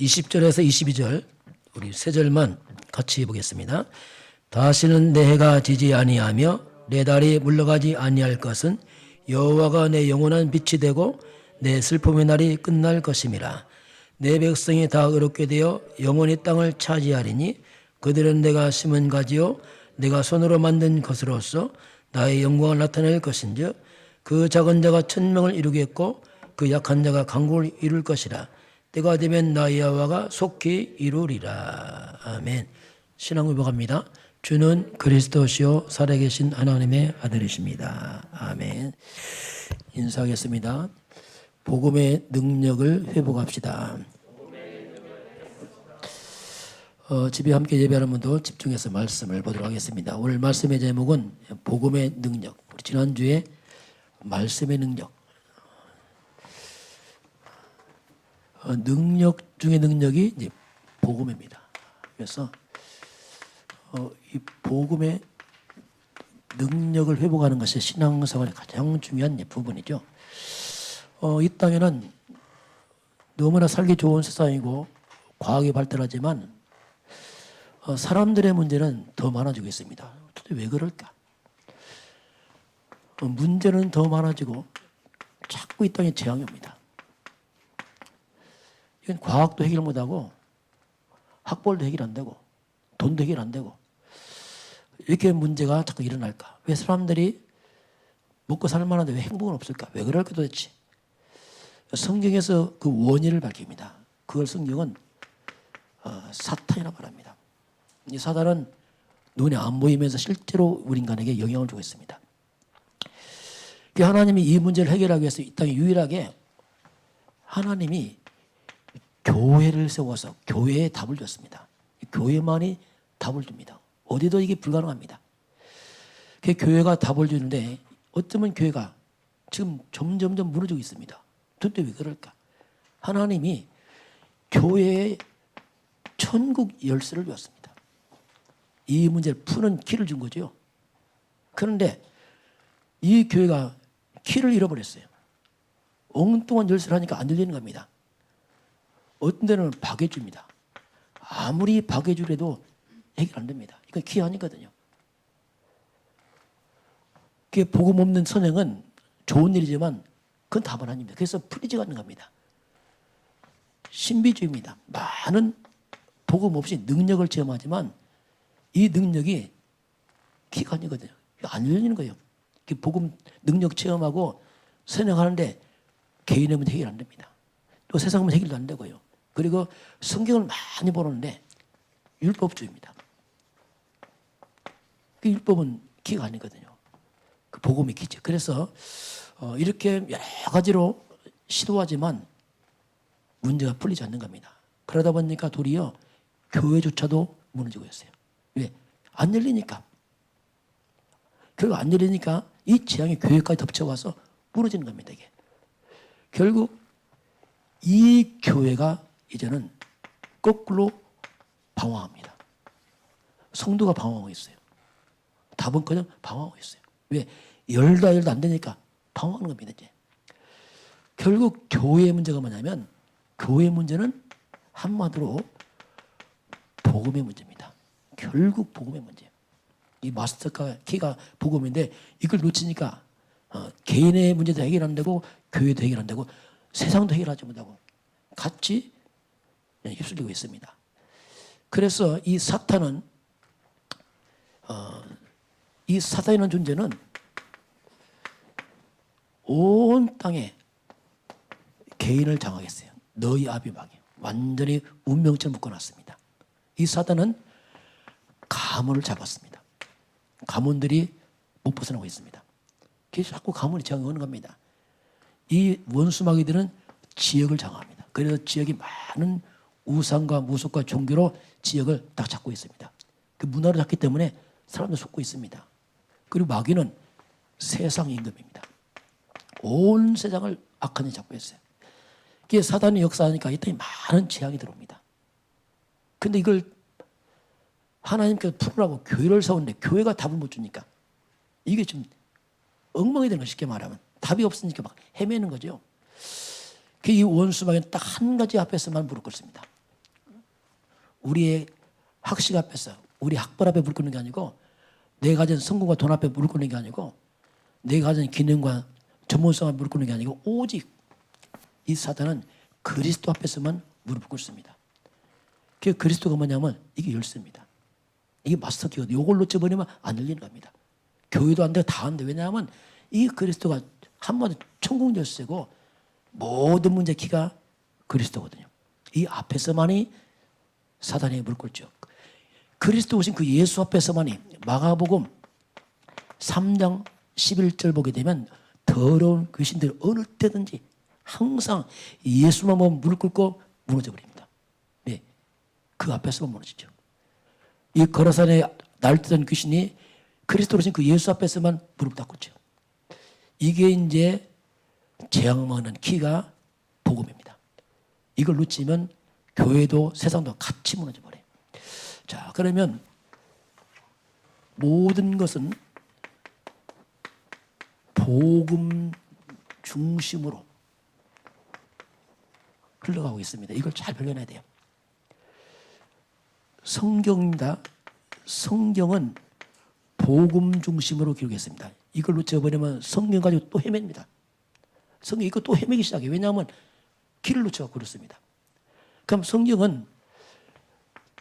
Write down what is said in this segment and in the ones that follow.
20절에서 22절 우리 세 절만 같이 보겠습니다. 다시는 내 해가 지지 아니하며 내 달이 물러가지 아니할 것은 여호와가 내 영원한 빛이 되고 내 슬픔의 날이 끝날 것임이라. 내 백성이 다 의롭게 되어 영원히 땅을 차지하리니 그들은 내가 심은 가지요 내가 손으로 만든 것으로서 나의 영광을 나타낼 것인즉 그 작은 자가 천명을 이루겠고 그 약한 자가 강국을 이룰 것이라. 때가 되면 나 여호와가 속히 이루리라. 아멘. 신앙 고백합니다. 주는 그리스도시요 살아계신 하나님의 아들이십니다. 아멘. 인사하겠습니다. 복음의 능력을 회복합시다. 집에 함께 예배하는 분도 집중해서 말씀을 보도록 하겠습니다. 오늘 말씀의 제목은 복음의 능력. 우리 지난주에 말씀의 능력. 능력 중의 능력이 이제 복음입니다. 그래서 이 복음의 능력을 회복하는 것이 신앙생활의 가장 중요한 부분이죠. 이 땅에는 너무나 살기 좋은 세상이고 과학이 발달하지만 사람들의 문제는 더 많아지고 있습니다. 도대체 왜 그럴까? 문제는 더 많아지고 자꾸 이 땅에 재앙이 옵니다. 이건 과학도 해결 못하고 학벌도 해결 안 되고 돈도 해결 안 되고 이렇게 문제가 자꾸 일어날까? 왜 사람들이 먹고 살 만한데 왜 행복은 없을까? 왜 그럴까 도대체? 성경에서 그 원인을 밝힙니다. 그걸 성경은 사탄이라고 말합니다. 이 사탄은 눈에 안 보이면서 실제로 우리 인간에게 영향을 주고 있습니다. 하나님이 이 문제를 해결하기 위해서 이 땅에 유일하게 하나님이 교회를 세워서 교회에 답을 줬습니다. 교회만이 답을 줍니다. 어디도 이게 불가능합니다. 그 교회가 답을 주는데 어쩌면 교회가 지금 점점점 무너지고 있습니다. 도대체 왜 그럴까? 하나님이 교회에 천국 열쇠를 주었습니다. 이 문제를 푸는 키를 준 거죠. 그런데 이 교회가 키를 잃어버렸어요. 엉뚱한 열쇠를 하니까 안 열리는 겁니다. 어떤 데는 박해줍니다. 아무리 박해주래도 해결 안 됩니다. 이건 키 아니거든요. 그게 복음 없는 선행은 좋은 일이지만 그건 답은 아닙니다. 그래서 풀리지가 않는 겁니다. 신비주의입니다. 많은 복음 없이 능력을 체험하지만 이 능력이 키가 아니거든요. 안 열리는 거예요. 복음 능력 체험하고 선행하는데 개인의 문제 해결 안 됩니다. 또 세상 문제 해결도 안 되고요. 그리고 성경을 많이 보는데 율법주의입니다. 그 율법은 키가 아니거든요. 그 복음이 키죠. 그래서 이렇게 여러 가지로 시도하지만 문제가 풀리지 않는 겁니다. 그러다 보니까 도리어 교회조차도 무너지고 있어요. 왜? 안 열리니까. 결국 안 열리니까 이 재앙이 교회까지 덮쳐와서 무너지는 겁니다. 이게. 결국 이 교회가 이제는 거꾸로 방황합니다. 성도가 방황하고 있어요. 답은 그냥 방황하고 있어요. 왜? 열다 안 되니까 방황하는 겁니다. 이제. 결국 교회의 문제가 뭐냐면 교회의 문제는 한마디로 복음의 문제입니다. 결국 복음의 문제예요. 이 마스터가 키가 복음인데 이걸 놓치니까 개인의 문제도 해결 안 되고 교회도 해결 안 되고 세상도 해결하지 못하고 같이 휩쓸리고 있습니다. 그래서 이 사탄은 이 사탄이라는 존재는 온 땅에 개인을 장악했어요. 너희 아비 방에 완전히 운명처럼 묶어놨습니다. 이 사탄은 가문을 잡았습니다. 가문들이 못 벗어나고 있습니다. 그래서 자꾸 가문이 장악하는 겁니다. 이 원수마귀들은 지역을 장악합니다. 그래서 지역이 많은 우상과 무속과 종교로 지역을 딱 잡고 있습니다. 그 문화를 잡기 때문에 사람들 속고 있습니다. 그리고 마귀는 세상 임금입니다. 온 세상을 악한 일 잡고 있어요. 그게 사단이 역사하니까 이 땅에 많은 재앙이 들어옵니다. 근데 이걸 하나님께서 풀으라고 교회를 세웠는데 교회가 답을 못 주니까 이게 좀 엉망이 되는 거 쉽게 말하면 답이 없으니까 막 헤매는 거죠. 이 원수마귀는 딱 한 가지 앞에서만 무릎 꿇습니다. 우리의 학식 앞에서 우리 학벌 앞에 무릎 꿇는 게 아니고 내가 가진 성공과 돈 앞에 무릎 꿇는 게 아니고 내가 가진 기능과 전문성 앞에 무릎 꿇는 게 아니고 오직 이 사단은 그리스도 앞에서만 무릎 꿇습니다. 그 그리스도가 뭐냐면 이게 열쇠입니다. 이게 마스터키거든요. 이걸 놓쳐버리면 안 열리는 겁니다. 교회도 안 되고 다 안 돼. 왜냐하면 이 그리스도가 한마디 천국 열쇠고 모든 문제 키가 그리스도거든요. 이 앞에서만이 사단이 무릎 꿇죠. 그리스도 오신 그 예수 앞에서만이 마가복음 3장 11절 보게 되면 더러운 귀신들이 어느 때든지 항상 예수만 보면 무릎 꿇고 무너져 버립니다. 네, 그 앞에서만 무너지죠. 이 거라산에 날뛰던 귀신이 그리스도로 오신 그 예수 앞에서만 무릎 꿇죠. 이게 이제 재앙 먹는 키가 복음입니다. 이걸 놓치면 교회도 세상도 같이 무너져 버려요. 자, 그러면 모든 것은 복음 중심으로 흘러가고 있습니다. 이걸 잘 발견해야 돼요. 성경입니다. 성경은 복음 중심으로 기록했습니다. 이걸 놓쳐버리면 성경 가지고 또 헤맵니다. 성경 이거 또 헤매기 시작해요. 왜냐하면 길을 놓쳐서 그렇습니다. 그럼 성경은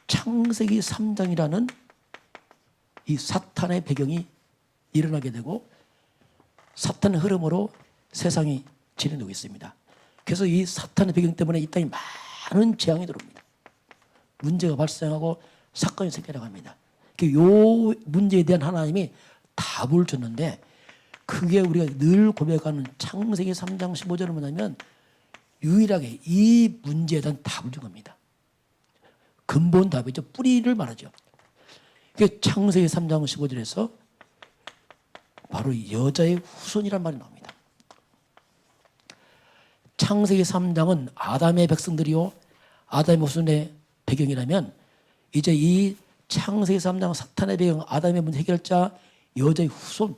창세기 3장이라는 이 사탄의 배경이 일어나게 되고 사탄의 흐름으로 세상이 진행되고 있습니다. 그래서 이 사탄의 배경 때문에 이 땅에 많은 재앙이 들어옵니다. 문제가 발생하고 사건이 생겨나갑니다. 이 문제에 대한 하나님이 답을 줬는데 그게 우리가 늘 고백하는 창세기 3장 15절은 뭐냐면 유일하게 이 문제에 대한 답을 준 겁니다. 근본 답이죠. 뿌리를 말하죠. 그게 창세기 3장 15절에서 바로 여자의 후손이란 말이 나옵니다. 창세기 3장은 아담의 백성들이요 아담의 후손의 배경이라면 이제 이 창세기 3장 사탄의 배경 아담의 문제 해결자 여자의 후손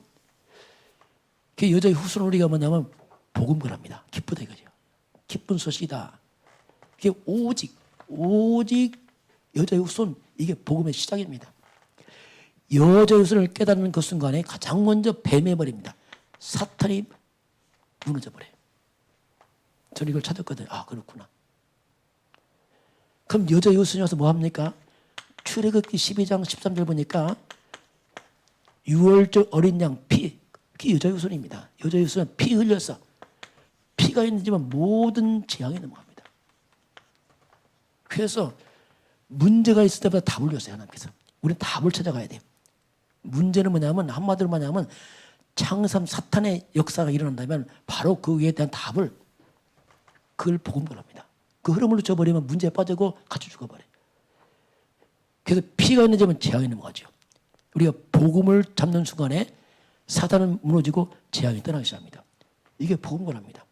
그 여자의 후손을 우리가 뭐냐면 복음을 기쁘다 이거죠. 기쁜 소식이다. 그게 오직 여자의 후손 이게 복음의 시작입니다. 여자의 후손을 깨닫는 그 순간에 가장 먼저 뱀해버립니다. 사탄이 무너져버려요. 저는 이걸 찾았거든요. 아 그렇구나. 그럼 여자의 후손이 와서 뭐합니까? 출애굽기 12장 13절 보니까 6월절 어린 양 피, 그게 여자의 후손입니다. 여자의 후손은 피 흘려서 피가 있는 집은 모든 재앙이 넘어갑니다. 그래서 문제가 있을 때마다 답을 줬어요. 하나님께서. 우리는 답을 찾아가야 돼요. 문제는 뭐냐면 한마디로 뭐냐면 창삼 사탄의 역사가 일어난다면 바로 그 위에 대한 답을 그걸 복음을 합니다. 그 흐름을 놓쳐버리면 문제에 빠지고 같이 죽어버려요. 그래서 피가 있는 집은 재앙이 넘어가죠. 우리가 복음을 잡는 순간에 사단은 무너지고 재앙이 떠나기 시작합니다. 이게 복음을 합니다.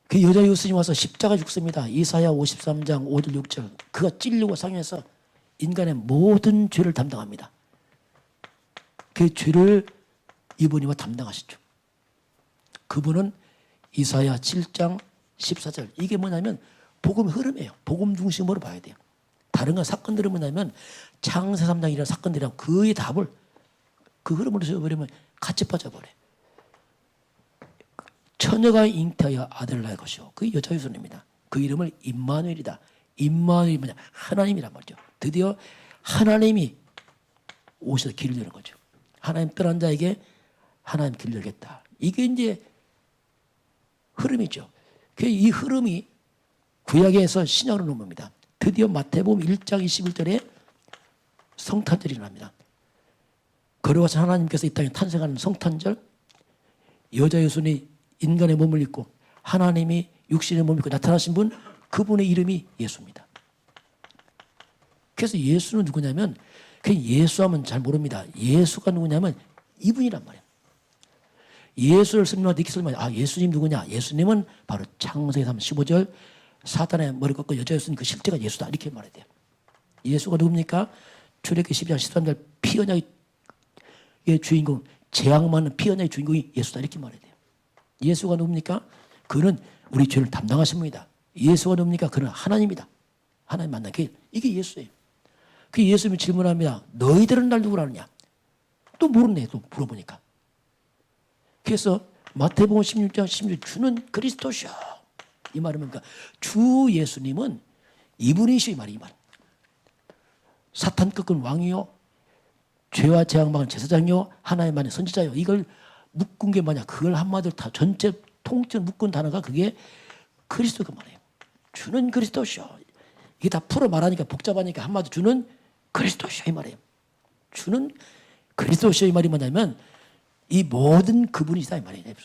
그 여자 예수님 와서 십자가 죽습니다. 이사야 53장 5절 6절 그가 찔리고 상해서 인간의 모든 죄를 담당합니다. 그 죄를 이분이와 담당하시죠. 그분은 이사야 7장 14절 이게 뭐냐면 복음의 흐름이에요. 복음 중심으로 봐야 돼요. 다른 건 사건들은 뭐냐면 창세 3장이라는 사건들이랑 그의 답을 그 흐름으로 세워버리면 같이 빠져버려요. 처녀가 잉태하여 아들을 낳을 것이요. 그 여자의 손입니다. 그 이름을 임마누엘이다. 임마누엘이 뭐냐? 하나님이란 말이죠. 드디어 하나님이 오셔서 길을 여는 거죠. 하나님 떠난 자에게 하나님 길을 열겠다. 이게 이제 흐름이죠. 이 흐름이 구약에서 신약으로 넘어옵니다. 드디어 마태복음 1장 21절에 성탄절이 일어납니다. 걸어가신 하나님께서 이 땅에 탄생하는 성탄절 여자의 손이 인간의 몸을 입고 하나님이 육신의 몸을 입고 나타나신 분 그분의 이름이 예수입니다. 그래서 예수는 누구냐면 예수하면 잘 모릅니다. 예수가 누구냐면 이분이란 말이에요. 예수를 설명하고 이렇게 설명해요. 아 예수님 누구냐? 예수님은 바로 창세기 3장 15절 사탄의 머리 꺾고 여자 예수님 그 실제가 예수다 이렇게 말해야 돼요. 예수가 누굽니까? 출애굽기 12장 13절 피 언약의 주인공 재앙 많은 피 언약의 주인공이 예수다 이렇게 말해야 돼요. 예수가 누굽니까? 그는 우리 죄를 담당하신 분이다. 예수가 누굽니까? 그는 하나님이다. 하나님 만나는 길. 이게 예수예요. 그 예수님이 질문합니다. 너희들은 날 누구라 하느냐? 또 모르네. 또 물어보니까. 그래서 마태복음 16장 16절 주는 그리스도시오. 이 말은 뭔가 주 예수님은 이분이시오. 이 말이 이 말. 사탄 꺾은 왕이요. 죄와 재앙 막은 제사장이요. 하나님만의 선지자요. 이걸 묶은 게 뭐냐. 그걸 한마디로 다 전체 통째로 묶은 단어가 그게 그리스도가 말이에요. 주는 그리스도시오. 이게 다 풀어 말하니까 복잡하니까 한마디 주는 그리스도시오. 이 말이에요. 주는 그리스도시오. 이 말이 뭐냐면 이 모든 그분이다. 이 말이에요.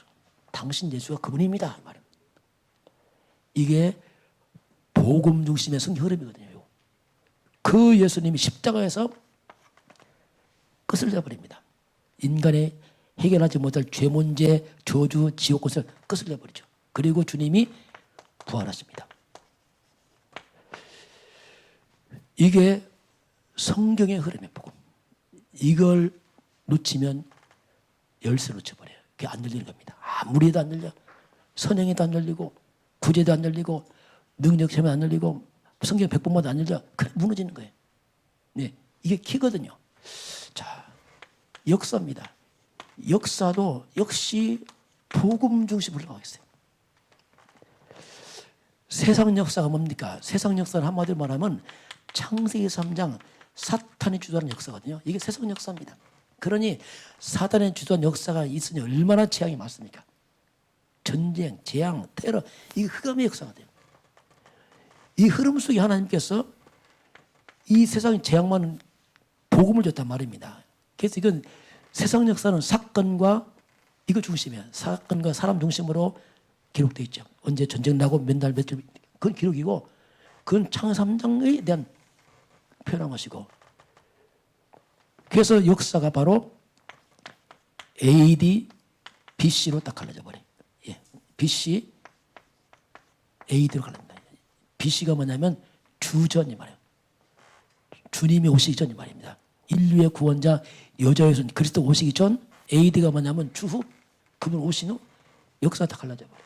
당신 예수가 그분입니다. 이 말은. 이게 복음 중심의 성경 흐름이거든요. 그 예수님이 십자가에서 끝을 내버립니다. 인간의 해결하지 못할 죄 문제, 저주, 지옥 것을 끝을 내버리죠. 그리고 주님이 부활하십니다. 이게 성경의 흐름의 복음. 이걸 놓치면 열쇠를 놓쳐버려요. 그게 안 열리는 겁니다. 아무리 해도 안 열려. 선행에도 안 열리고 구제도 안 열리고 능력 체면 안 열리고 성경 100번마다 안 열려. 그래 무너지는 거예요. 네, 이게 키거든요. 자, 역사입니다. 역사도 역시 복음 중심으로 가고 있어요. 세상 역사가 뭡니까? 세상 역사는 한마디로 말하면 창세기 3장 사탄이 주도하는 역사거든요. 이게 세상 역사입니다. 그러니 사탄의 주도한 역사가 있으니 얼마나 재앙이 많습니까? 전쟁, 재앙, 테러, 이게 흑암의 역사가 돼요. 이 흐름 속에 하나님께서 이 세상의 재앙만은 복음을 줬단 말입니다. 그래서 이건 세상 역사는 사건과 이거 중심이야. 사건과 사람 중심으로 기록되어 있죠. 언제 전쟁 나고 몇 날 며칠 그건 기록이고 그건 창세 3장에 대한 표현한 것이고 그래서 역사가 바로 AD, BC로 딱 갈라져 버려요. 예. BC, AD로 갈라집니다. BC가 뭐냐면 주전이 말이에요. 주님이 오시기 전이 말입니다. 인류의 구원자 여자의 손 그리스도 오시기 전 AD가 뭐냐면 주후 그분 오신 후 역사가 다 갈라져 버려요.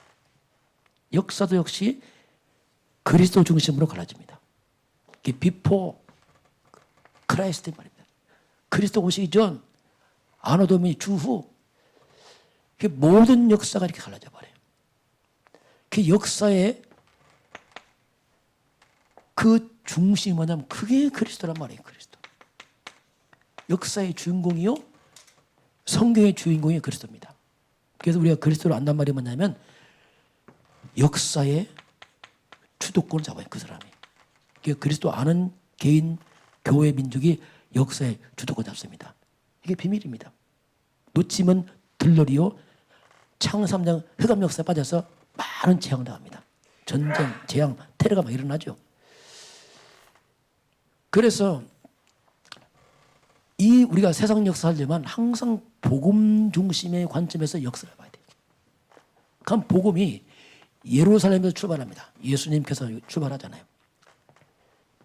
역사도 역시 그리스도 중심으로 갈라집니다. 이게 비포 크라이스트 말입니다. 그리스도 오시기 전 아노도미 주후 모든 역사가 이렇게 갈라져 버려요. 그 역사의 그 중심이 뭐냐면 그게 그리스도란 말이에요. 그리스도. 역사의 주인공이요. 성경의 주인공이 그리스도입니다. 그래서 우리가 그리스도를 안단 말이 뭐냐면 역사의 주도권을 잡아요. 그 사람이. 그리스도 아는 개인, 교회, 민족이 역사의 주도권 잡습니다. 이게 비밀입니다. 놓치면 들러리요. 창세 3장 흑암 역사에 빠져서 많은 재앙을 당합니다. 전쟁, 재앙, 테러가 막 일어나죠. 그래서 이 우리가 세상 역사 하려면 항상 복음 중심의 관점에서 역사를 봐야 돼요. 그럼 복음이 예루살렘에서 출발합니다. 예수님께서 출발하잖아요.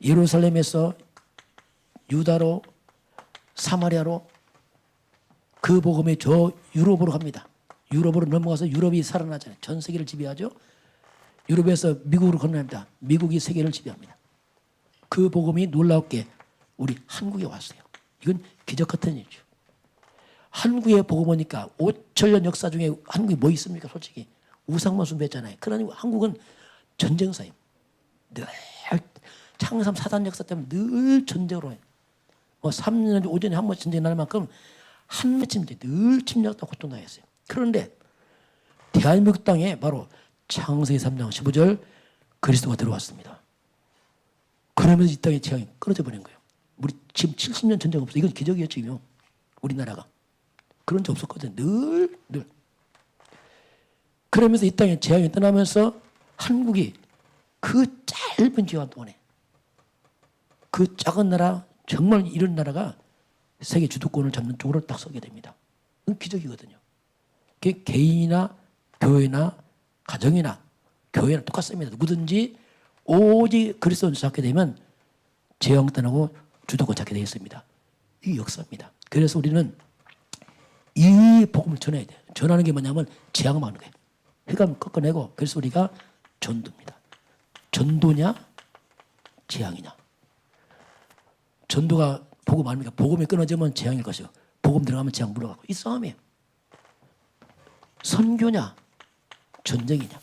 예루살렘에서 유다로 사마리아로 그 복음이 저 유럽으로 갑니다. 유럽으로 넘어가서 유럽이 살아나잖아요. 전 세계를 지배하죠. 유럽에서 미국으로 건너갑니다. 미국이 세계를 지배합니다. 그 복음이 놀랍게 우리 한국에 왔어요. 이건 기적 같은 일이죠. 한국의 복음 오니까 5천년 역사 중에 한국이 뭐 있습니까? 솔직히 우상만 숭배했잖아요. 그러니 한국은 전쟁사예요. 늘 창삼 사단 역사 때문에 늘 전쟁으로 해요. 뭐 3년 5년에 한 번 전쟁 날 만큼 한 맺힘 늘 침략과 고통당했어요. 그런데 대한민국 땅에 바로 창세기 3장 15절 그리스도가 들어왔습니다. 그러면서 이 땅의 재앙이 끊어져 버린 거예요. 우리 지금 70년 전쟁 없어. 이건 기적이에요 지금 우리나라가. 그런 적 없었거든요. 늘. 그러면서 이 땅에 재앙이 떠나면서 한국이 그 짧은 기간 동안에 그 작은 나라 정말 이런 나라가 세계 주도권을 잡는 쪽으로 딱 서게 됩니다. 그건 기적이거든요. 그게 개인이나 교회나 가정이나 교회나 똑같습니다. 누구든지 오직 그리스도를 잡게 되면 재앙 떠나고 주도권 잡게 되어 있습니다. 이게 역사입니다. 그래서 우리는 이 복음을 전해야 돼요. 전하는 게 뭐냐면 재앙 막는 거예요. 흑암을 꺾어내고 그래서 우리가 전도입니다. 전도냐 재앙이냐? 전도가 복음 아닙니까? 복음이 끊어지면 재앙일 것이고 복음 들어가면 재앙 물러가고 이 싸움이에요. 선교냐 전쟁이냐.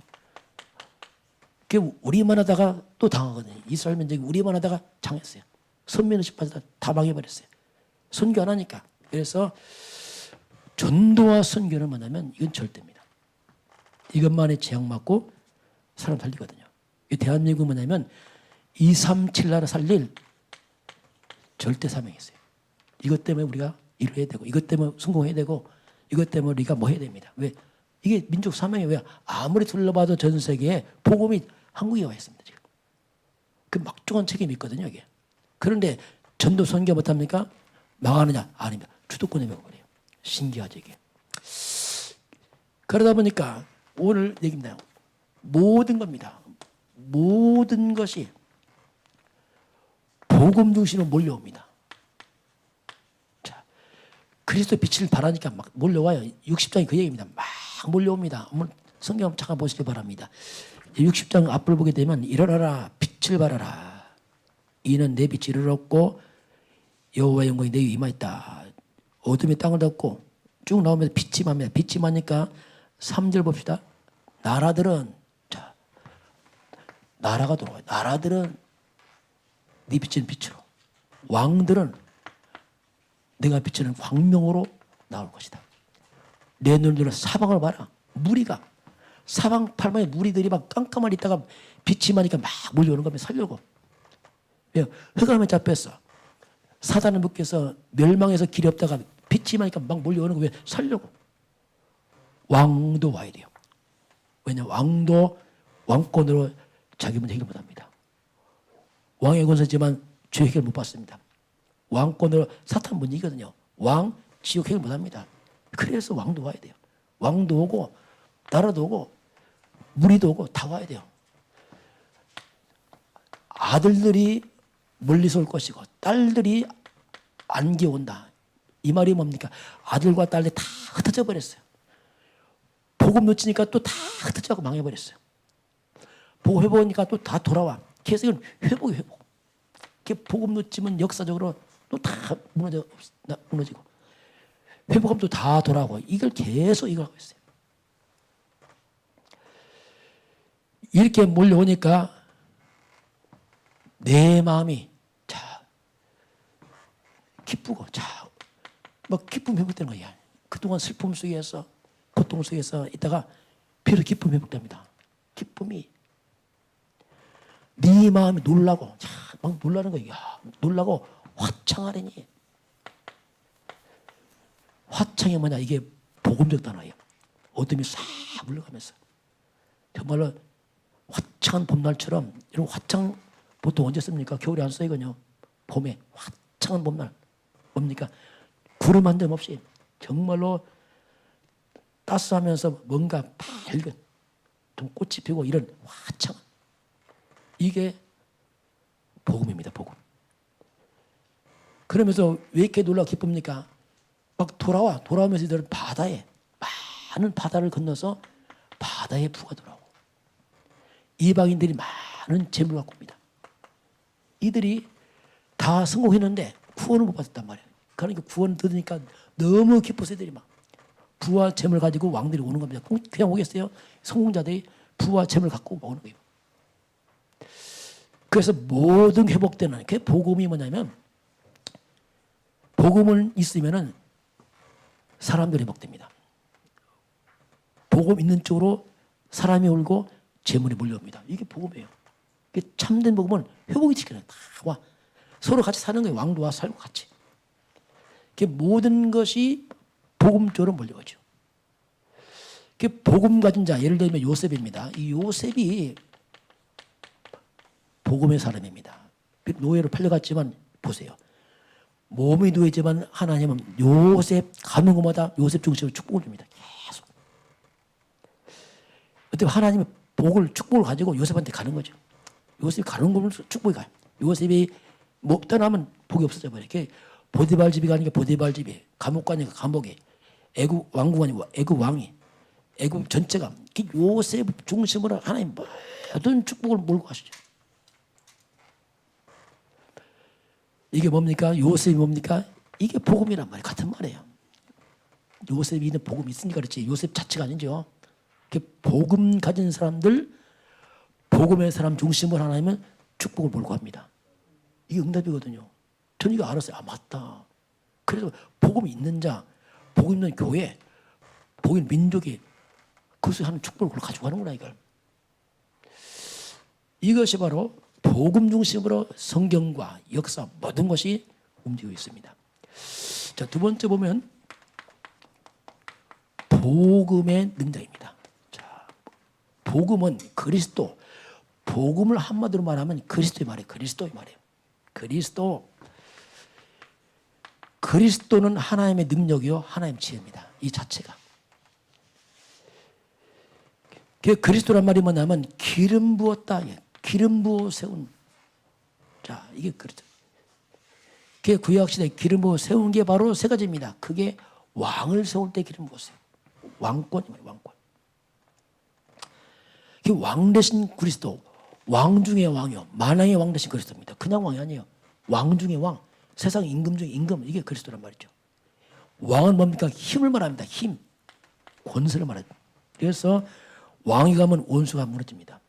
그게 우리만 하다가 또 당하거든요. 이스라엘 민족이 우리만 하다가 당했어요. 선민의식 받아다 다 망해버렸어요. 선교 안 하니까. 그래서 전도와 선교를 만나면 이건 절대입니다. 이것만에 재앙 맞고 사람 살리거든요. 이 대한민국은 뭐냐면 237 나라 살릴 절대 사명이 있어요. 이것 때문에 우리가 일을 해야 되고 이것 때문에 성공해야 되고 이것 때문에 우리가 뭐 해야 됩니다. 왜? 이게 민족 사명이 왜 아무리 둘러봐도 전 세계에 복음이 한국에 와 있습니다. 지금. 그 막중한 책임이 있거든요. 이게. 그런데 전도 선교 못합니까? 망하느냐? 아닙니다. 주도권에 먹어버려요. 신기하죠 이게. 그러다 보니까 오늘 얘기입니다. 모든 겁니다. 모든 것이 복음 중심으로 몰려옵니다. 자, 그리스도 빛을 발하니까 막 몰려와요. 60장이 그 얘기입니다. 막 몰려옵니다. 한번 성경 잠깐 보시기 바랍니다. 60장 앞을 보게 되면 일어나라 빛을 발하라. 이는 내 빛이 이르렀고 여호와의 영광이 내 위에 임하였다. 어둠이 땅을 덮고 쭉 나오면서 빛이 맙니다. 빛이 마니까 3절 봅시다. 나라들은 자 나라가 들어와요. 나라들은 네 비치는 빛으로 왕들은 내가 비치는 광명으로 나올 것이다. 내 눈으로 사방을 봐라. 무리가 사방 팔방에 무리들이 막 깜깜하게 있다가 빛이 마니까 막 몰려오는 겁니다. 살려고. 왜요? 흑암에 잡혔어. 사단을 묶여서 멸망해서 길이 없다가 빛이 마니까 막 몰려오는 거 왜? 살려고. 왕도 와야 돼요. 왜냐 왕도 왕권으로 자기 문제 해결 못합니다. 왕의 권세지만 죄 해결 못 받습니다. 왕권으로 사탄 못 이기거든요. 왕 지옥 해결 못합니다. 그래서 왕도 와야 돼요. 왕도 오고 나라도 오고 무리도 오고 다 와야 돼요. 아들들이 멀리서 올 것이고 딸들이 안개 온다. 이 말이 뭡니까? 아들과 딸들이 다 흩어져 버렸어요. 복음 놓치니까 또 다 흩어져고 망해버렸어요. 복음 회복하니까 또 다 돌아와. 그래서 이건 회복이 회복. 복음 놓치면 역사적으로 또 다 무너지고 회복하면 또 다 돌아오고 이걸 계속 이걸 하고 있어요. 이렇게 몰려오니까 내 마음이 자 기쁘고 막 기쁨 회복되는 거야. 그동안 슬픔 속에서 고통 속에서 있다가 비로 기쁨 회복됩니다. 기쁨이 네 마음이 놀라고 막 놀라는 거야. 놀라고 화창하려니. 화창이 뭐냐? 이게 복음적 단어예요. 어둠이 싹 물러가면서 정말로 화창한 봄날처럼 이런 화창 보통 언제 씁니까? 겨울에 안 써이거든요. 봄에 화창한 봄날 뭡니까? 구름 한 점 없이 정말로 따스하면서 뭔가 밝은 좀 꽃이 피고 이런 화창한 이게 복음입니다. 복음. 그러면서 왜 이렇게 놀라 기쁩니까? 막 돌아오면서 이들은 바다에 많은 바다를 건너서 바다에 부가 돌아오고 이방인들이 많은 재물을 갖고 옵니다. 이들이 다 성공했는데 구원을 못 받았단 말이에요. 그러니까 구원을 들으니까 너무 기뻐서 이들이 막 부와 재물 가지고 왕들이 오는 겁니다. 그냥 오겠어요? 성공자들이 부와 재물 갖고 오는 거예요. 그래서 모든 회복되는 그 복음이 뭐냐면 복음을 있으면은 사람들이 회복됩니다. 복음 있는 쪽으로 사람이 울고 재물이 몰려옵니다. 이게 복음이에요. 참된 복음은 회복이 시켜요. 다 와. 서로 같이 사는 거예요. 왕도 와 살고 같이. 모든 것이 복음 쪽으로 몰려오죠. 복음 가진 자, 예를 들면 요셉입니다. 이 요셉이 복음의 사람입니다. 노예로 팔려갔지만 보세요. 몸이 누워있지만 하나님은 요셉 가는 곳마다 요셉 중심으로 축복을 줍니다. 계속. 그때 하나님의 축복을 가지고 요셉한테 가는 거죠. 요셉이 가는 곳을 축복이 가요. 요셉이 떠나면 복이 없어져 버려요. 보디발 집이 가니까 보디발 집이, 감옥 가니까 감옥에, 애굽 왕국 아니고 애굽 왕이, 애굽 전체가 요셉 중심으로 하나님 모든 축복을 몰고 가시죠. 이게 뭡니까? 요셉이 뭡니까? 이게 복음이란 말이에요. 같은 말이에요. 요셉이 있는 복음이 있으니까 그렇지 요셉 자체가 아니죠. 복음 가진 사람들, 복음의 사람 중심으로 하나님은 축복을 몰고 합니다. 이게 응답이거든요. 저는 이거 알았어요. 아 맞다. 그래서 복음이 있는 자, 복음 있는 교회, 복음 있는 민족이 그것을 하는 축복을 가지고 가는구나 이걸. 이것이 바로 복음 중심으로 성경과 역사 모든 것이 움직이고 있습니다. 자, 두 번째 보면 복음의 능력입니다. 자, 복음은 그리스도, 복음을 한마디로 말하면 그리스도의 말이에요. 그리스도의 말이에요. 그리스도는 하나님의 능력이요, 하나님의 지혜입니다. 이 자체가. 그리스도란 말이 뭐냐면 기름 부었다. 기름 부어 세운. 자, 이게 그렇죠. 그게 구약시대에 기름 부어 세운 게 바로 세 가지입니다. 그게 왕을 세울 때 기름 부었어요. 왕권이에요, 왕권. 그 왕 대신 그리스도, 왕 중의 왕이요, 만왕의 왕 대신 그리스도입니다. 그냥 왕이 아니에요. 왕 중의 왕, 세상 임금 중에 임금, 이게 그리스도란 말이죠. 왕은 뭡니까? 힘을 말합니다. 힘, 권세를 말합니다. 그래서 왕이 가면 원수가 무너집니다.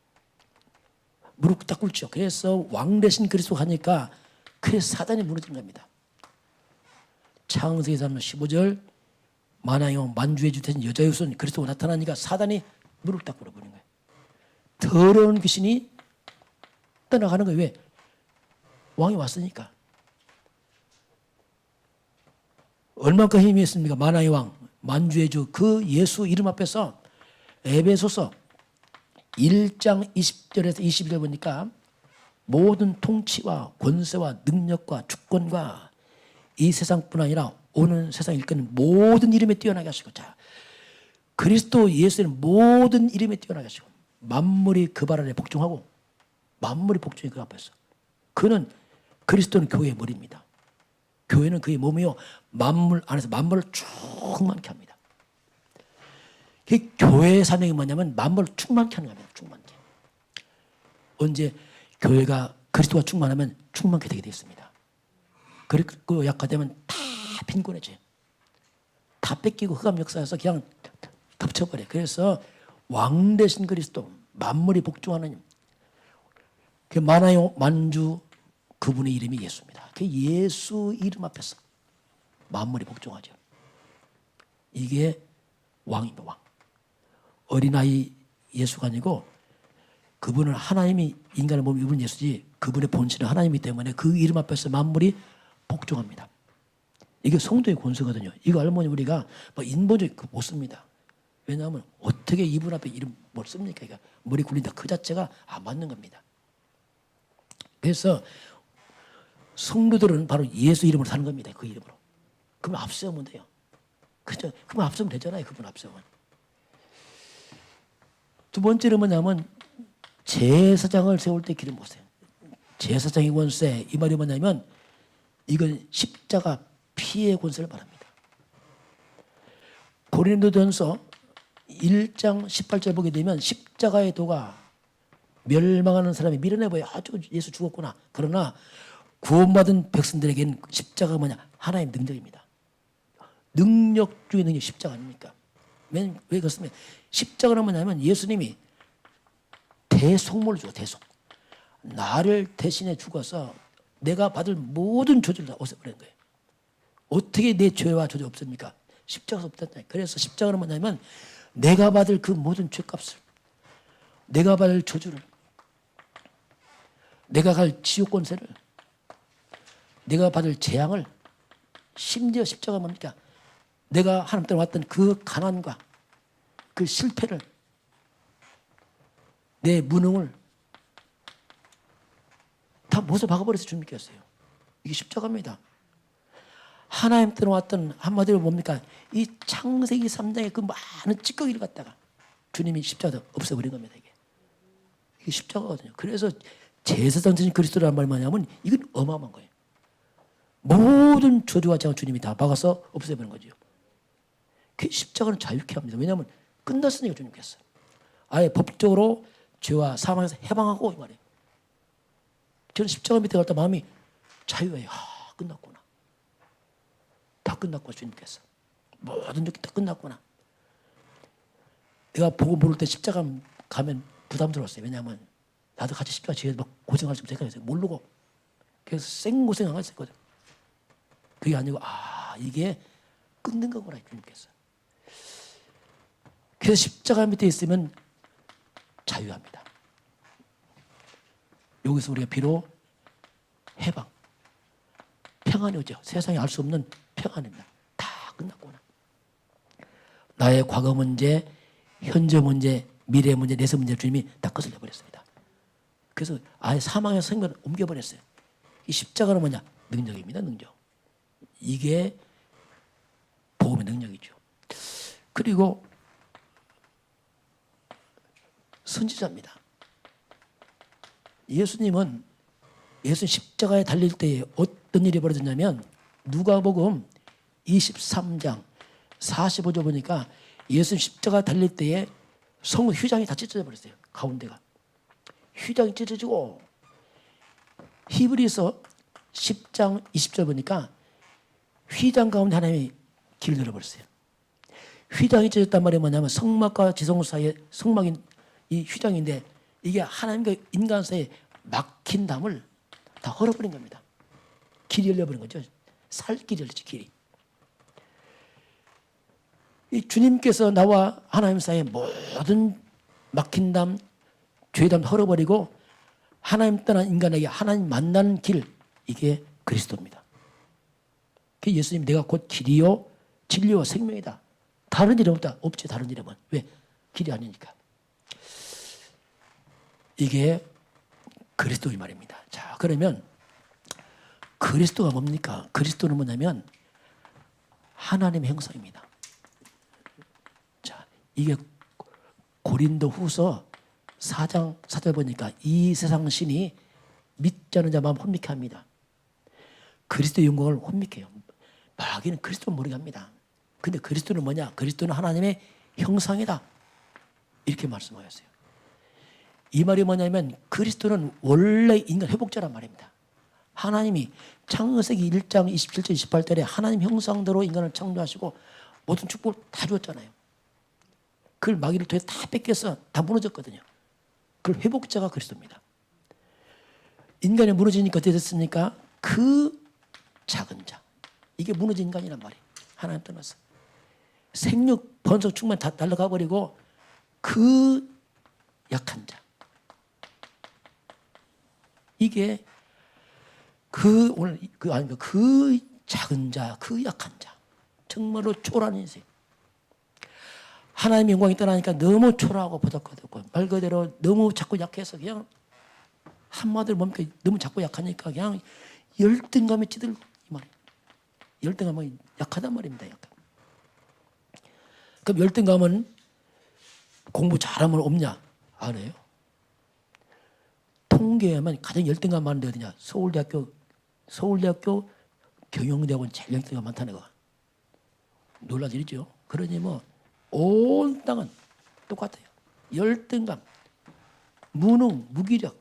무릎 딱 꿇죠. 그래서 왕 대신 그리스도 하니까 그래서 사단이 무너진 겁니다. 창세기 15절 만왕의 왕 만주의 주 대신 여자의 후손 그리스도가 나타나니까 사단이 무릎 딱 꿇어버린 거예요. 더러운 귀신이 떠나가는 거예요. 왜? 왕이 왔으니까. 얼마큼 힘이 있습니까? 만왕의 왕 만주의 주 그 예수 이름 앞에서 에베소서 1장 20절에서 21절 보니까 모든 통치와 권세와 능력과 주권과 이 세상뿐 아니라 오는 세상 일꾼은 모든 이름에 뛰어나게 하시고, 자, 그리스도 예수는 모든 이름에 뛰어나게 하시고 만물이 그 발 아래 복종하고, 만물이 복종이 그 앞에서. 그는 그리스도는 교회의 머리입니다. 교회는 그의 몸이요 만물 안에서 만물을 충만케 합니다. 그 교회의 사명이 뭐냐면 만물을 충만케 하는 겁니다. 충만케. 언제 교회가 그리스도가 충만하면 충만케 되게 되어 있습니다. 그리고 약화되면 다 빈곤해져요. 다 뺏기고 흑암 역사에서 그냥 덮쳐버려요. 그래서 왕 대신 그리스도, 만물이 복종하는 그 만하요 만주 그분의 이름이 예수입니다. 그 예수 이름 앞에서 만물이 복종하죠. 이게 왕입니다. 왕. 어린아이 예수가 아니고 그분은 하나님이 인간의 몸을 입은 예수지, 그분의 본질은 하나님이기 때문에 그 이름 앞에서 만물이 복종합니다. 이게 성도의 권세거든요. 이거 알면 우리가 인본주의 못 씁니다. 왜냐하면 어떻게 이분 앞에 이름 못 씁니까? 그러니까 머리 굴린다 그 자체가 안 맞는 겁니다. 그래서 성도들은 바로 예수 이름으로 사는 겁니다. 그 이름으로. 그분 앞세우면 돼요. 그죠? 그분 앞세우면 되잖아요. 그분 앞세우면. 두 번째로 뭐냐면 제사장을 세울 때 기름 부으세요. 제사장의 권세, 이 말이 뭐냐면 이건 십자가 피의 권세를 말합니다. 고린도전서 1장 18절 보게 되면 십자가의 도가 멸망하는 사람이 밀어내버려. 아주 예수 죽었구나. 그러나 구원받은 백성들에게는 십자가가 뭐냐? 하나의 능력입니다. 능력 중의 능력 십자가 아닙니까? 왜 그렇습니까? 십자가는 뭐냐면 예수님이 대속물을 주고 대속. 나를 대신에 죽어서 내가 받을 모든 저주를 다 없애버리는 거예요. 어떻게 내 죄와 저주 없습니까? 십자가에서 없었잖아요. 그래서 십자가는 뭐냐면 내가 받을 그 모든 죄값을, 내가 받을 저주를, 내가 갈 지옥 권세를, 내가 받을 재앙을, 심지어 십자가 뭡니까? 내가 하나님 때문에 왔던 그 가난과 그 실패를, 내 무능을 다 못을 박아버려서 주님께 했어요. 이게 십자가입니다. 하나님 때문에 왔던 한마디로 뭡니까? 이 창세기 3장의 그 많은 찌꺼기를 갖다가 주님이 십자가 없애버린 겁니다. 이게 십자가거든요. 그래서 제사장 되신 그리스도라는 말이 뭐냐면 이건 어마어마한 거예요. 모든 저주와 재앙 주님이 다 박아서 없애버린 거죠. 그 십자가는 자유케 합니다. 왜냐하면 끝났으니까 주님께서 아예 법적으로 죄와 사망에서 해방하고 이 말이에요. 저는 십자가 밑에 갈 때 마음이 자유해요. 끝났구나. 다 끝났고 주님께서 모든 일이 다 끝났구나. 내가 보고 모를 때 십자가 가면 부담스러웠어요. 왜냐하면 나도 같이 십자가 지어서 막 고생할 수 생각했어요. 모르고. 그래서 생고생을 했었거든. 그게 아니고 이게 끊는 거구나 주님께서. 그래서 십자가 밑에 있으면 자유합니다. 여기서 우리가 비록 해방, 평안이 오죠. 세상에 알 수 없는 평안입니다. 다 끝났구나. 나의 과거 문제, 현재 문제, 미래 문제, 내세 문제 주님이 다 거슬려 버렸습니다. 그래서 아예 사망의 생명을 옮겨버렸어요. 이 십자가는 뭐냐? 능력입니다. 능력. 이게 복음의 능력이죠. 그리고 선지자입니다. 예수님 십자가에 달릴 때에 어떤 일이 벌어졌냐면 누가복음 23장 45절 보니까 예수님 십자가 달릴 때에 성 휘장이 다 찢어져 버렸어요. 가운데가. 휘장이 찢어지고 히브리서 10장 20절 보니까 휘장 가운데 하나님이 길을 열어버렸어요. 휘장이 찢어졌단 말이 뭐냐면 성막과 지성소 사이에 성막이 이 휘장인데 이게 하나님과 인간 사이에 막힌 담을 다 헐어버린 겁니다. 길이 열려버린 거죠. 살길이 열렸지, 길이. 이 주님께서 나와 하나님 사이에 모든 막힌 담, 죄담 헐어버리고 하나님 떠난 인간에게 하나님 만나는 길, 이게 그리스도입니다. 그 예수님 내가 곧 길이요 진리요 생명이다. 다른 이름 없다. 없지 다른 이름은. 왜? 길이 아니니까. 이게 그리스도의 말입니다. 자, 그러면 그리스도가 뭡니까? 그리스도는 뭐냐면 하나님의 형상입니다. 자, 이게 고린도 후서 4장 4절 보니까 이 세상 신이 믿지 않는 자 마음 혼미케 합니다. 그리스도의 영광을 혼미케 해요. 말하기는 그리스도는 모르게 합니다. 근데 그리스도는 뭐냐? 그리스도는 하나님의 형상이다. 이렇게 말씀하셨어요. 이 말이 뭐냐면 그리스도는 원래 인간 회복자란 말입니다. 하나님이 창세기 1장 27절 28절에 하나님 형상대로 인간을 창조하시고 모든 축복을 다 주었잖아요. 그걸 마귀를 통해 다 뺏겨서 다 무너졌거든요. 그 회복자가 그리스도입니다. 인간이 무너지니까 어떻게 됐습니까? 그 작은 자. 이게 무너진 인간이란 말이에요. 하나님 떠나서. 생육, 번성, 충만 다 날아가 버리고 그 약한 자. 이게 그 작은 자, 그 약한 자. 정말로 초라한 인생. 하나님의 영광이 떠나니까 너무 초라하고 보잘것없고 말 그대로 너무 자꾸 약해서 그냥 한마디로 뭡니까? 너무 자꾸 약하니까 그냥 열등감에 찌들 이 말이에요. 열등감은 약하단 말입니다. 약간. 그럼 열등감은 공부 잘하면 없냐? 안 해요. 통계에만 가장 열등감 많은 데 어디냐? 서울대학교 경영대학원 제일 열등감 많다는 거. 놀랄 일이죠. 그러니 뭐 온 땅은 똑같아요. 열등감, 무능, 무기력.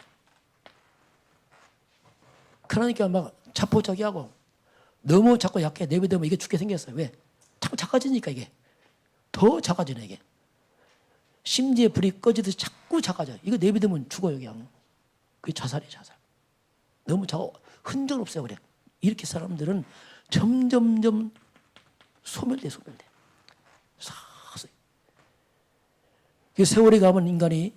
그러니까 막 자포자기하고 너무 자꾸 약해 내비두면 이게 죽게 생겼어요. 왜? 자꾸 작아지니까 이게. 더 작아지네 이게. 심지에 불이 꺼지듯이 자꾸 작아져요. 이거 내비두면 죽어요 그냥. 그게 자살이에요 자살. 너무 작아 흔적 없어요 그래. 이렇게 사람들은 점점점 소멸돼. 서서히. 세월이 가면 인간이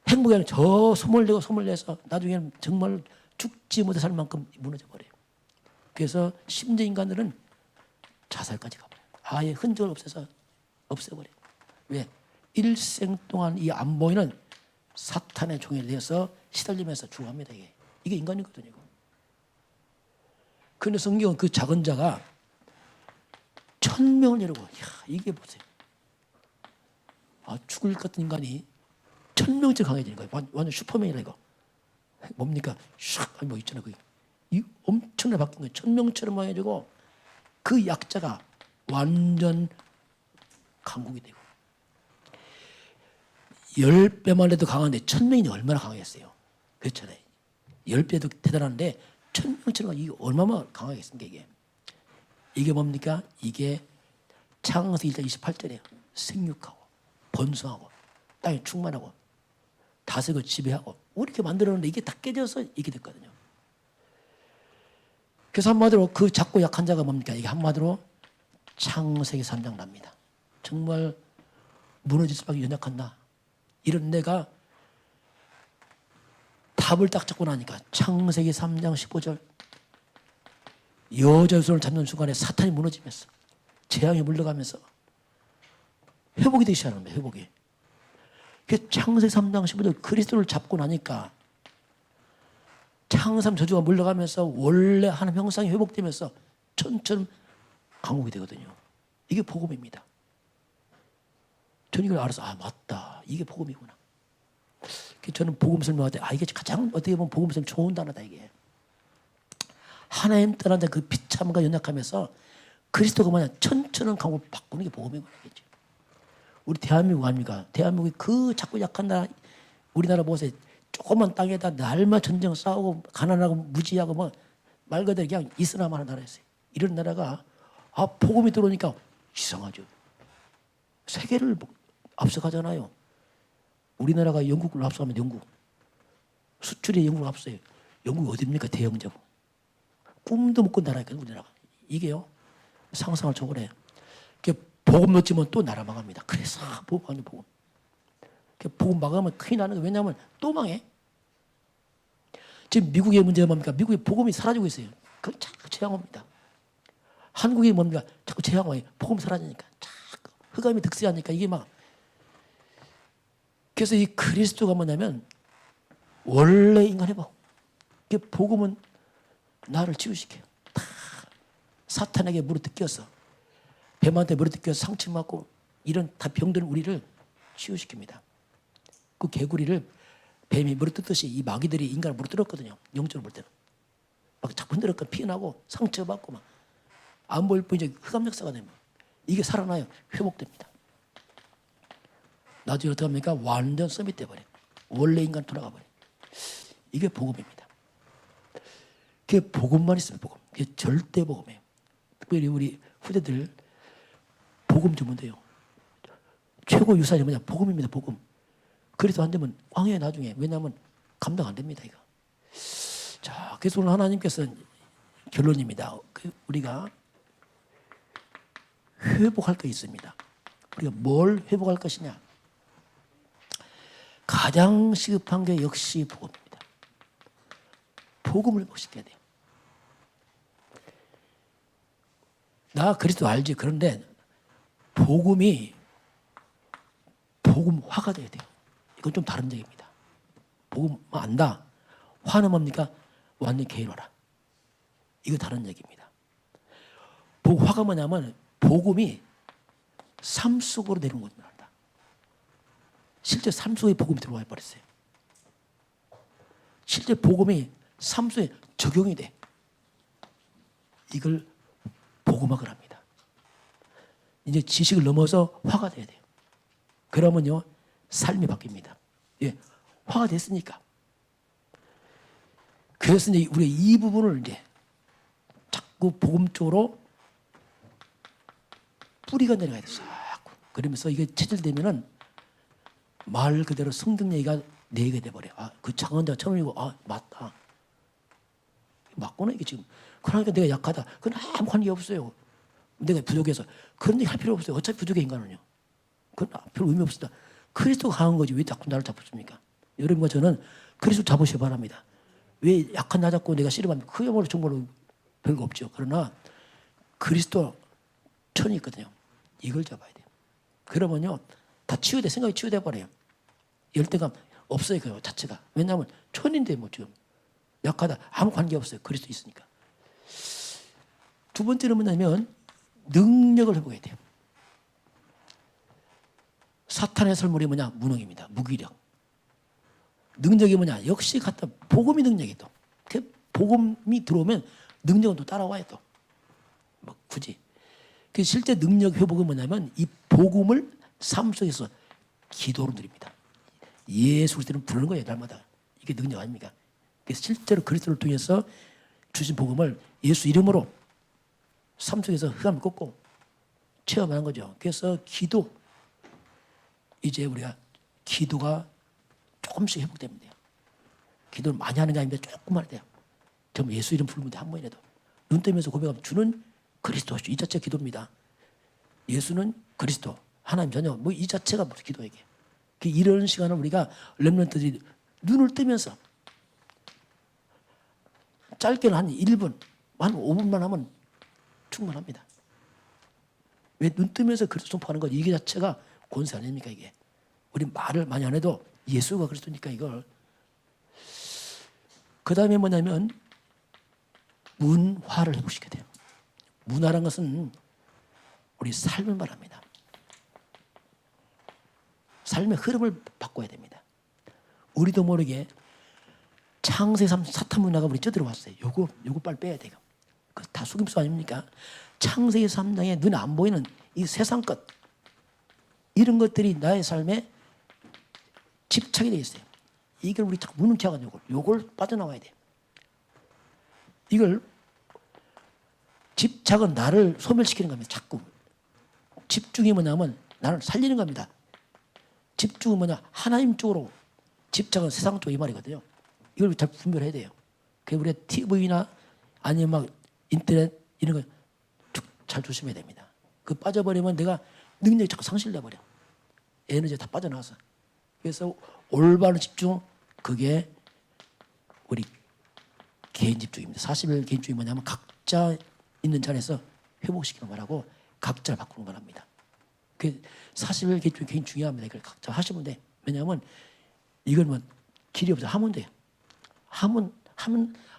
행복이 아니라 저 소멸돼서 나중에는 정말 죽지 못해 살 만큼 무너져 버려요. 그래서 심지어 인간들은 자살까지 가버려요. 아예 흔적을 없애버려요. 왜? 일생 동안 이 안 보이는 사탄의 종이 되어서 시달리면서 죽어갑니다. 이게 인간이거든요. 그런데 성경은 그 작은 자가 1000명을 이루고 이게 보세요. 죽을 것 같은 인간이 1000명째 강해지는 거예요. 완전 슈퍼맨이라 이거. 뭡니까? 샥 뭐 있잖아요. 이 엄청나게 바뀐 거예요. 1000명처럼 강해지고 그 약자가 완전 강국이 되고 10배만 해도 강한데 1000명이 얼마나 강했어요. 그렇잖아요. 10배도 대단한데 천명처럼 이게 얼마나 강하겠습니까 이게. 이게 뭡니까? 이게 창세기 1장 28절에 생육하고 번성하고 땅에 충만하고 다스리고 지배하고 이렇게 만들었는데 이게 다 깨져서 이게 됐거든요. 그래서 한마디로 그 작고 약한 자가 뭡니까? 이게 한마디로 창세기 3장 납니다. 정말 무너질 수밖에 연약한 나. 이런 내가 답을 딱 잡고 나니까 창세기 3장 15절 여자의 손을 잡는 순간에 사탄이 무너지면서 재앙이 물러가면서 회복이 되기 시작하는 거예요. 회복이. 그 창세기 3장 15절 그리스도를 잡고 나니까 창삼 저주가 물러가면서 원래 하나님 형상이 회복되면서 천처럼 강국이 되거든요. 이게 복음입니다. 저는 이걸 알아서 맞다. 이게 복음이구나. 저는 복음 설명할 때 이게 가장 어떻게 보면 복음 설명 좋은 단어다 이게. 하나님 떠난 자 그 비참과 연약하면서 그리스도가 뭐냐 천천한 강국을 바꾸는 게 복음이구나. 우리 대한민국 아닙니까? 대한민국이 그 자꾸 약한 나라 우리나라 보세요. 조그만 땅에다 날만 전쟁 싸우고 가난하고 무지하고 뭐 말 그대로 그냥 이스라만 하는 나라였어요. 이런 나라가 복음이 들어오니까 이상하죠. 세계를 앞서가잖아요. 우리나라가 영국을 앞서가면 영국. 수출이 영국을 앞서요. 영국이 어디입니까? 대영정. 꿈도 못 꾼 나라니까 우리나라가. 이게요. 상상을 초월해요. 복음 놓치면 또 나라 망합니다. 그래서 복음. 복음 망하면 큰일 나는 거예요. 왜냐하면 또 망해. 지금 미국의 문제가 뭡니까? 미국의 복음이 사라지고 있어요. 그건 자꾸 재앙 옵니다. 한국이 뭡니까? 자꾸 재앙 와요. 복음 사라지니까. 자꾸 흑암이 득세하니까 이게 막. 그래서 이 그리스도가 뭐냐면 원래 인간 회복. 복음은 나를 치유시켜요. 다 사탄에게 무릎 뜯겨서 뱀한테 무릎 뜯겨서 상처 맞고 이런 다 병든 우리를 치유시킵니다. 그 개구리를 뱀이 무릎 뜯듯이 이 마귀들이 인간을 무릎 뜯었거든요. 영적으로 볼 때는. 막 자꾸 흔들었고 피나고 상처받고 막 안 보일 뿐이지 흑암 역사가 되면 이게 살아나요. 회복됩니다. 나중에 어떻게 합니까? 완전 서밋돼 버려. 원래 인간 돌아가 버려. 이게 복음입니다. 그게 복음만 있으면 복음. 그게 절대 복음이에요. 특별히 우리 후대들 복음 주면 돼요. 최고 유산이 뭐냐? 복음입니다. 복음. 그래서 안 되면 광야에 나중에. 왜냐하면 감당 안 됩니다. 이거. 자, 그래서 오늘 하나님께서는 결론입니다. 우리가 회복할 게 있습니다. 우리가 뭘 회복할 것이냐? 가장 시급한 게 역시 복음입니다. 복음을 회복시켜야 돼요. 나 그리스도 알지. 그런데 복음이 복음화가 돼야 돼요. 이건 좀 다른 얘기입니다. 복음 안다. 화는 뭡니까? 완전히 게을러라. 이거 다른 얘기입니다. 화가 뭐냐면 복음이 삶 속으로 내려온 겁니다. 실제 삶 속에 복음이 들어와 버렸어요. 실제 복음이 삶 속에 적용이 돼. 이걸 복음학을 합니다. 이제 지식을 넘어서 화가 돼야 돼요. 그러면요 삶이 바뀝니다. 예, 화가 됐으니까. 그래서 이제 우리가 이 부분을 이제 자꾸 복음 쪽으로 뿌리가 내려가야 돼. 자꾸. 그러면서 이게 체질되면은 말 그대로 성경 얘기가 내 얘기가 돼버려. 그 창원자 처음이고, 맞다. 맞구나, 이게 지금. 그러니까 내가 약하다. 그건 아무 관계 없어요. 내가 부족해서. 그런 얘기 할 필요 없어요. 어차피 부족해, 인간은요. 그건 별 의미 없습니다. 그리스도가 강한 거지. 왜 자꾸 나를 잡습니까? 여러분과 저는 그리스도 잡으시기 바랍니다. 왜 약한 나 잡고 내가 씨름합니까? 그야말로 정말로 별거 없죠. 그러나 그리스도 천이 있거든요. 이걸 잡아야 돼요. 그러면요. 다 치유돼. 생각이 치유돼 버려요. 열등감 없어요. 그 자체가. 왜냐하면 천인데 뭐 지금. 약하다. 아무 관계 없어요. 그리스도 있으니까. 두 번째는 뭐냐면 능력을 회복해야 돼요. 사탄의 설물이 뭐냐? 무능입니다. 무기력. 능력이 뭐냐? 역시 같다. 복음이 능력이 또. 그 복음이 들어오면 능력은 또 따라와요 또. 뭐 굳이. 그 실제 능력 회복은 뭐냐면 이 복음을 삶 속에서 기도로 누립니다. 예수 그리스도는 부르는 거예요. 날마다. 이게 능력 아닙니까? 그래서 실제로 그리스도를 통해서 주신 복음을 예수 이름으로 삶 속에서 흑암을 꺾고 체험하는 거죠. 그래서 이제 우리가 기도가 조금씩 회복되면 돼요. 기도를 많이 하는 게 아닙니다. 조금만 해도 돼요. 정말 예수 이름 부르면 돼. 한 번이라도. 눈 뜨면서 고백하면 주는 그리스도. 이 자체가 기도입니다. 예수는 그리스도. 하나님 자녀. 뭐 이 자체가 무슨 기도에게. 이런 시간을 우리가 렘넌트들이 눈을 뜨면서 짧게는 한 1분, 한 5분만 하면 충분합니다. 왜 눈 뜨면서 그리스도 선포하는 거 이게 자체가 권세 아닙니까 이게. 우리 말을 많이 안 해도 예수가 그리스도니까 이걸. 그 다음에 뭐냐면 문화를 회복시켜야 돼요. 문화란 것은 우리 삶을 말합니다. 삶의 흐름을 바꿔야 됩니다. 우리도 모르게 창세 사탄 문화가 우리 쪄들어왔어요. 요거 빨리 빼야 돼요. 그 다 속임수 아닙니까? 창세 3장에 눈에 안 보이는 이 세상 것, 이런 것들이 나의 삶에 집착이 되어 있어요. 이걸 우리 자꾸 무능케 하가지고 요걸 빠져나와야 돼요. 이걸 집착은 나를 소멸시키는 겁니다. 자꾸 집중이 뭐냐면 나를 살리는 겁니다. 집중은 뭐냐? 하나님 쪽으로. 집착은 세상 쪽 이 말이거든요. 이걸 잘 분별해야 돼요. 그래서 우리가 TV나 아니면 막 인터넷 이런 거 잘 조심해야 됩니다. 그 빠져버리면 내가 능력이 자꾸 상실돼 버려. 에너지가 다 빠져나와서. 그래서 올바른 집중, 그게 우리 개인 집중입니다. 40일 개인 집중이 뭐냐면 각자 있는 자리에서 회복시키는 거라고 각자를 바꾸는 거랍니다. 그 40일 개인 집중이 굉장히 중요합니다. 이걸 각자 하시면 돼. 왜냐하면 이걸 뭐 길이 없어. 하면 돼요. 하면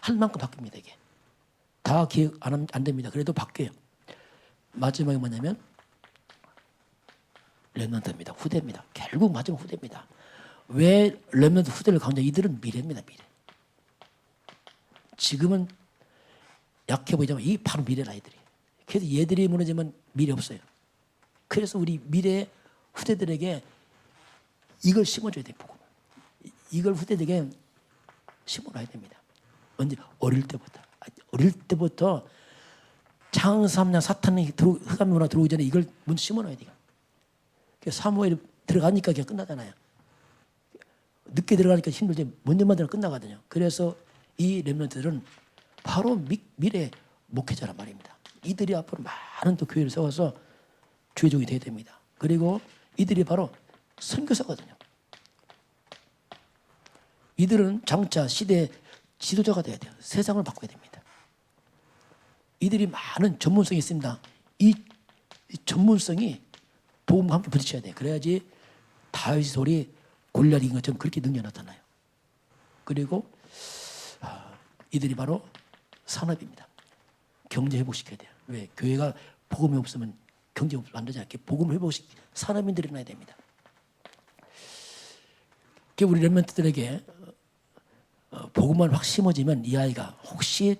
할 만큼 바뀝니다. 이게 다 기억 안 됩니다. 그래도 바뀌어요. 마지막에 뭐냐면 렘넌트입니다. 후대입니다. 결국 마지막 후대입니다. 왜 렘넌트 후대를 강조해? 이들은 미래입니다. 미래. 지금은 약해 보이지만 이 바로 미래라 이들이. 그래서 얘들이 무너지면 미래 없어요. 그래서 우리 미래 후대들에게 이걸 심어줘야 돼요. 복음. 이걸 후대들에게 심어놔야 됩니다. 언제? 어릴 때부터. 어릴 때부터 창세 3장 사탄이 흑암 문화 들어오기 전에 이걸 먼저 심어놔야 돼요. 사무엘이 들어가니까 그게 끝나잖아요. 늦게 들어가니까 힘들지 몇 년만 되면 끝나거든요. 그래서 이 렘넌트들은 바로 미래 목회자란 말입니다. 이들이 앞으로 많은 또 교회를 세워서 주의종이 되어야 됩니다. 그리고 이들이 바로 선교사거든요. 이들은 장차 시대의 지도자가 돼야 돼요. 세상을 바꿔야 됩니다. 이들이 많은 전문성이 있습니다. 이 전문성이 복음과 함께 부딪혀야 돼요. 그래야지 다윗의 소리 골리앗인 것처럼 그렇게 능력이 나타나요. 그리고 이들이 바로 산업입니다. 경제 회복시켜야 돼요. 왜? 교회가 복음이 없으면 경제 안 되지 않게 복음 회복시키 산업인들이 나야 됩니다. 우리 렘넌트들에게 복음만 확 심어지면 이 아이가 혹시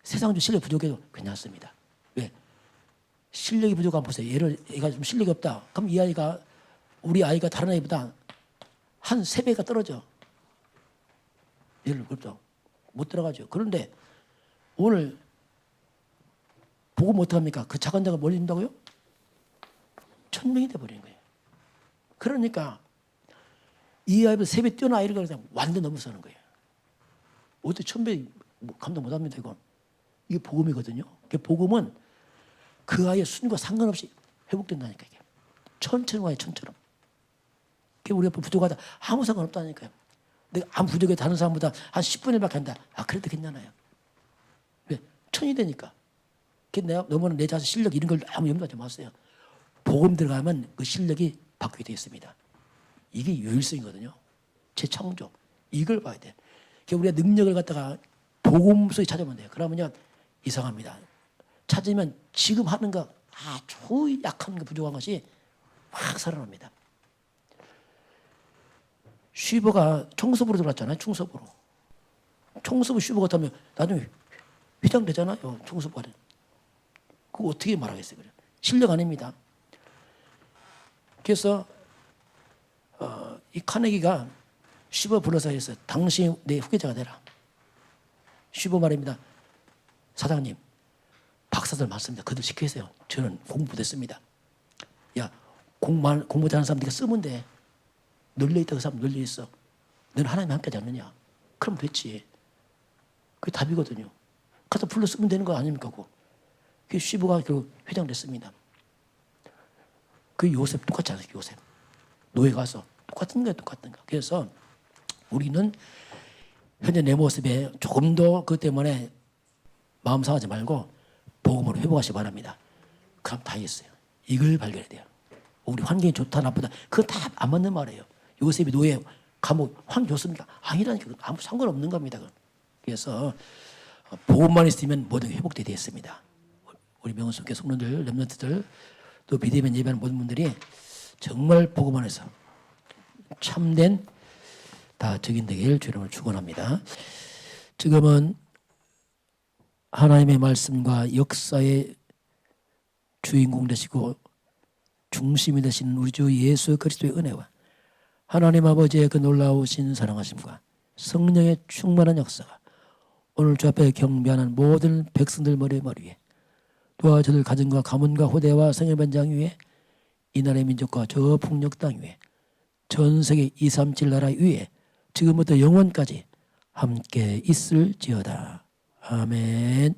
세상적 실력 부족해도 괜찮습니다. 왜? 실력이 부족하면 보세요. 얘가 좀 실력이 없다. 그럼 이 아이가 우리 아이가 다른 아이보다 한 3배가 떨어져. 얘를 그렇죠. 못 들어가죠. 그런데 오늘 복음 어떡합니까? 그 작은 자가 뭘 입는다고요? 1000명이 돼버리는 거예요. 그러니까 이 아이보다 3배 뛰어난 아이를 그냥 완전 넘어서는 거예요. 어떻게 1000배 감당 못 합니다, 이건. 이게 복음이거든요. 복음은 그 아이의 순과 상관없이 회복된다니까, 이게. 천처럼 와요, 천처럼. 우리가 부족하다. 아무 상관없다니까요. 내가 아무 부족해 다른 사람보다 한 10분의 1밖에 한다. 그래도 괜찮아요. 왜? 천이 되니까. 내가 너무나 내 자신 실력 이런 걸 아무 염두하지 마세요. 복음 들어가면 그 실력이 바뀌게 되어 있습니다. 이게 유일성이거든요. 재창조. 이걸 봐야 돼. 우리가 능력을 갖다가 복음 속에 찾아보면 돼요. 그러면요, 이상합니다. 찾으면 지금 하는 거 아주 약한 거 부족한 것이 확 살아납니다. 슈버가 총섭으로 들어갔잖아요. 총섭으로. 총섭을 슈버 같으면 나중에 회장 되잖아요. 총섭가. 그거 어떻게 말하겠어요? 그래. 실력 아닙니다. 그래서 이 카네기가 슈버 불러서 해서 당신이 내 후계자가 되라. 슈버 말입니다. 사장님, 박사들 많습니다. 그들 시키세요. 저는 공부됐습니다. 야, 공부 잘하는 사람들이 쓰면 돼. 널려있다 그 사람 널려있어. 너는 하나님 함께 하지 않느냐? 그럼 됐지. 그게 답이거든요. 가서 불러 쓰면 되는 거 아닙니까? 그 시부가 결국 회장 됐습니다. 그 요셉 똑같지 않아요? 요셉. 노예 가서 똑같은 거예요. 똑같은 거. 그래서 우리는 현재 내 모습에 조금 더 그 때문에 마음 상하지 말고 복음으로 회복하시기 바랍니다. 그럼 다 했어요. 이걸 발견해야 돼요. 우리 환경이 좋다 나쁘다 그건 다 안 맞는 말이에요. 요셉이 노예 감옥 환경 좋습니까? 아니라니까. 아무 상관없는 겁니다. 그래서 복음만 있으면 모든 게 회복되어 있습니다. 우리 명성교 성도들, 렘넌트들 또 비대면 예배하는 모든 분들이 정말 복음 안에서 참된 다 적인되길 주님을 축원합니다. 지금은 하나님의 말씀과 역사의 주인공 되시고 중심이 되신 우리 주 예수 그리스도의 은혜와 하나님 아버지의 그 놀라우신 사랑하심과 성령의 충만한 역사가 오늘 주 앞에 경배하는 모든 백성들 머리 위에 또한 저들 가정과 가문과 후대와 성회반장 위에 이 나라의 민족과 저 북녘 땅 위에 전 세계 237 나라 위에 지금부터 영원까지 함께 있을지어다. 아멘.